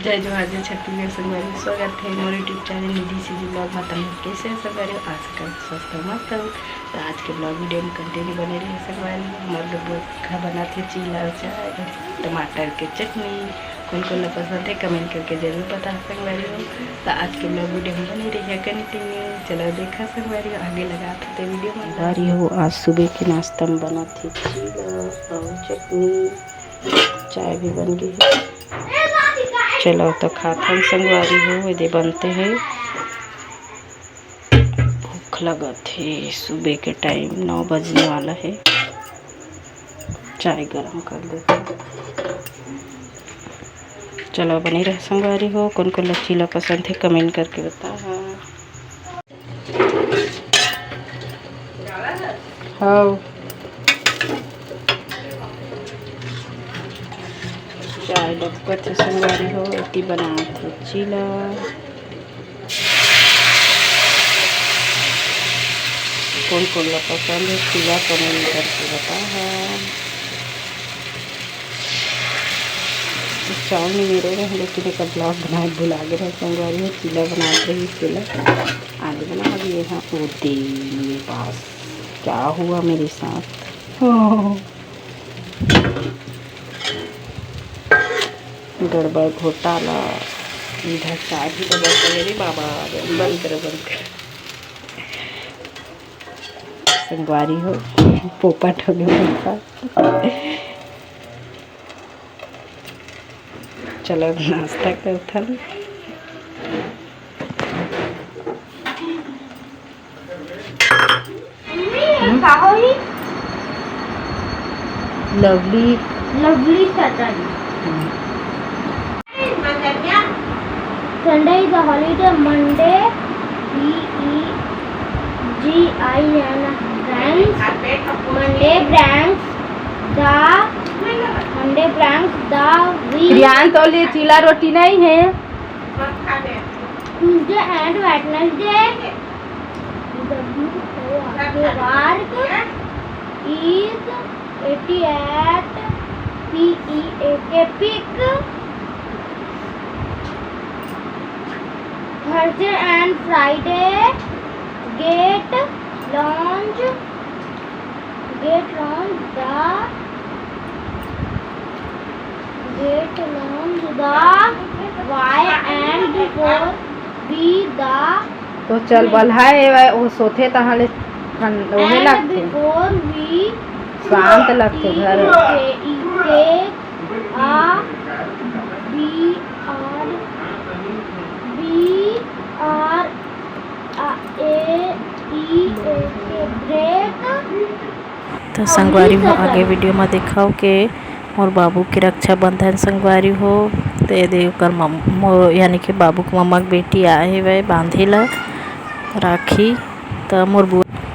जय जोहार जय छत्तीसगढ़ संगवारी स्वागत है मोर यूट्यूब चैनल निधि सी जी ब्लॉग में। तुम कैसे हो संगवारी? आज का स्वस्थ मस्त हो। तो आज के ब्लॉग वीडियो में कंटिन्यू बने रहे संगवारी। हमारे लोग खा बनाते चीला चाय टमाटर के चटनी। कौन कौन पसंद है कमेंट करके जरूर बता संगवारी हो। तो आज के ब्लॉग वीडियो में बने रही है कंटिन्यू। चलो देखा संगवारी आगे लगा थे वीडियो में संगवारी हो। आज सुबह के नाश्ता में बना थी चीला और चटनी, चाय भी बन गई है। चलो तो खाते हैं संगवारी हो। ये बनते हैं, भूख लगा थे। सुबह के टाइम 9 बजने वाला है। चाय गरम कर देते हैं। चलो बनी रहे संगवारी हो। कौन कौन लचीला पसंद है कमेंट करके बता। हाँ चाय डब्बा थे संगवारी हो। इतनी बना थे चीला। कौन कौन पसंद है चीला कमेंट करके बता। चावल नहीं मेरे रहे लेकिन एक ब्लॉग बनाए भुला गए रहे संगवारी हो। चीला बनाते ही चीला आज बना दिए हैं। वो तेल मेरे पास क्या हुआ मेरे साथ। गड़बड़ घोटाला। इधर चाय भी डबल मेरे बाबा बंद कर संगवारी हो। पोपट हो गया। चलो नाश्ता करता lovely Lovely Saturday. Sunday is a holiday. Monday, BEGIN Monday brands the week. Priyan तो ले चीला रोटी नहीं है। Tuesday and Wednesday. Work is 88 PEAK pick. Thursday and Friday get launch the Y and before be the तो चल बल्हाए वो सोते तहाले ओहे and लगते before we शांत लगते घर। तो संगवारी हो आगे वीडियो में दिखाओ के मोर बाबू के रक्षाबंधन संगवारी हो। तो ये देकर यानी कि बाबू के मम्मा की बेटी आए हुए बांधे ला राखी। तो मोर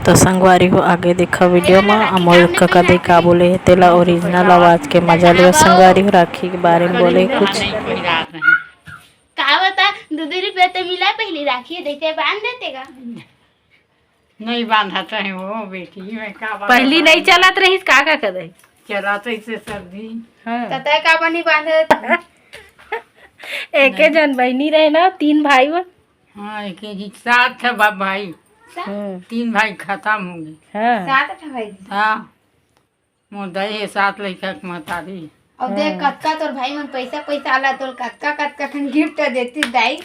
तो संगवारी हो आगे देखा वीडियो में मोर कका दे का बोले तेला ओरिजिनल आवाज के मजा ले संगवारी हो। राखी के बारे में बोले कुछ का बता 2 रुपया तो मिला पहली राखी देते बांध देते का नहीं बांधा चाहे वो बेटी में का पहली नहीं चलत रही का करे चला तो इसे सर्दी। तता का बनी बांधे एक जन बहनी रहे ना 3 भाई वो। हाँ एक ही साथ है भाई। 3 भाई खत्म होंगे। हाँ 7 भाई। हाँ मोर दही 7 लड़का के महतारी। अब देख कतका तोर भाई मन पैसा आला तोर कतका खन गिफ्ट देती दाई।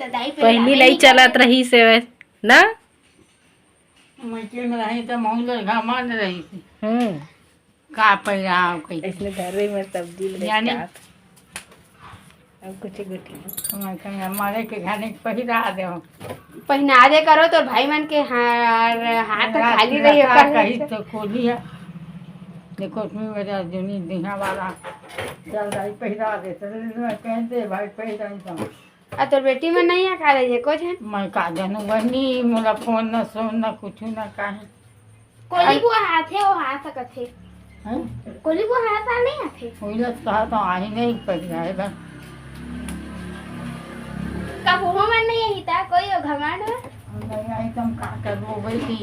पहली नहीं चलत रही से ना मैके में रही तो महंग घमान रही थी। का पैरा इसने घर में तब्दील यानी अब कुछ गुटी हमारे के खाने पहिरा दे पहना दे करो तो भाई मन के हाथ खाली रही कहीं तो खोली है। देखो उसमें मेरा जुनी दिहा वाला चल भाई पहिरा दे कहते भाई पहिरा तो आ तोर बेटी में नहीं खा रही है कुछ है। मैं का जानू बनी मोला फोन न सोन न कुछ न काहे कोली को हाथ है वो हाथ सकत है। हैं कोली को हाथ आ नहीं आथे ओइला कहा तो आ ही नहीं पहिरा है बस का वो मन नहीं है हिता कोई घमाड़ नहीं आई तुम का करबो बेटी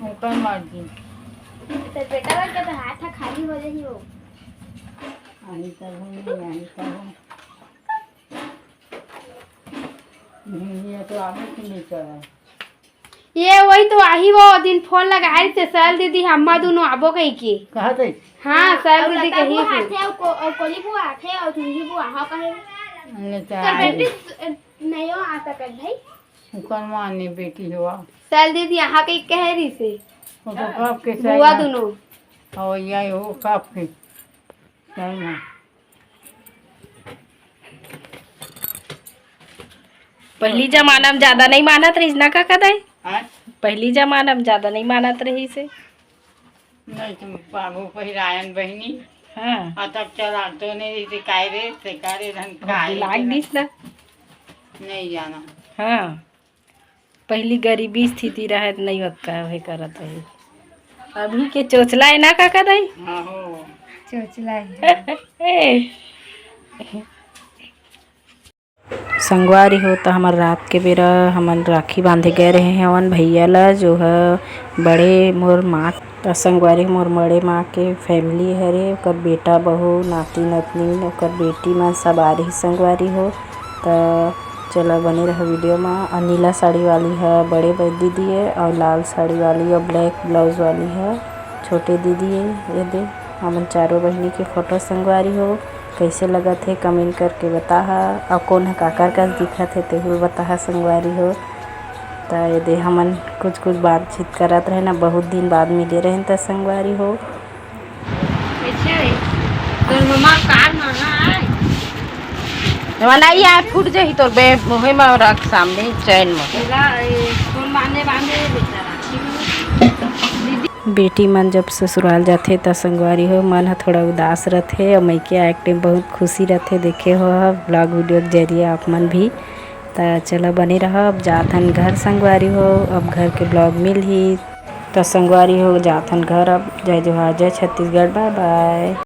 ऊपर मर्जी तो बेटा का तो हाथ खाली हो जाही वो आई तब नहीं आई तब ये तो आगे की नहीं चला। ये वही तो आही वो दिन फोन लगाई थे सर दीदी हम दोनों आबो कही की कहा थे हाँ सर दीदी कही और कोली बुआ थे और तुझी बुआ हाँ कहे सर बेटी नहीं हो आ सकत भाई शुक्रमा ने बेटी हुआ सर दीदी यहाँ कही कह रही से वो तो कब के बुआ दोनों और यही हो कब के सही ना पहली जमाना में ज्यादा नहीं मानत रही ना काका दाई। हाँ? पहली जमाना में ज्यादा नहीं मानत रही से। नहीं तुम बाबू पहिरायन बहनी हाँ और तब चला तो नहीं सिखाए रे सिखाए ढंग का लाग दिस ना। नहीं जाना। हाँ पहली गरीबी स्थिति रहे तो नहीं होता है करत रही। अभी के चोचला है ना काका दाई। हाँ हो चोचला संगवारी हो तो हमार रात के बेरा हमन राखी बांधे गए रहे हैं हवन भैया ला जो है बड़े मोर माँ तो संगवारी मोर बड़े माँ के फैमिली हरे ओकर बेटा बहू नाती नतनी ओकर बेटी माँ सब आ रही संगवारी हो तो चला बने रहा वीडियो में। और नीला साड़ी वाली है बड़े दीदी है और लाल साड़ी वाली और ब्लैक ब्लाउज वाली है छोटे दीदी है। ये दे हमन चारों बहनी के फोटो संगवारी हो कैसे लगा थे कमेंट करके बता और कौन है काकर का दिखत है तेहू बता संगवारी हो। तो ये दे हमन कुछ बातचीत करत रहे ना बहुत दिन बाद मिले रहे तो संगवारी हो। बनाई आ फूट जाही तोर बे मोहे में रख सामने चैन में बेटी मन जब ससुराल जाते तो संगवारी हो मन ह थोड़ा उदास रहते और मैके आए टाइम बहुत खुशी रहते देखे हो ब्लॉग वीडियो के जरिए आप मन भी। तो चलो बने रहो अब जाथन घर संगवारी हो अब घर के ब्लॉग मिल ही तो संगवारी हो जाथन घर अब जय जोहार जय छत्तीसगढ़ बाय बाय।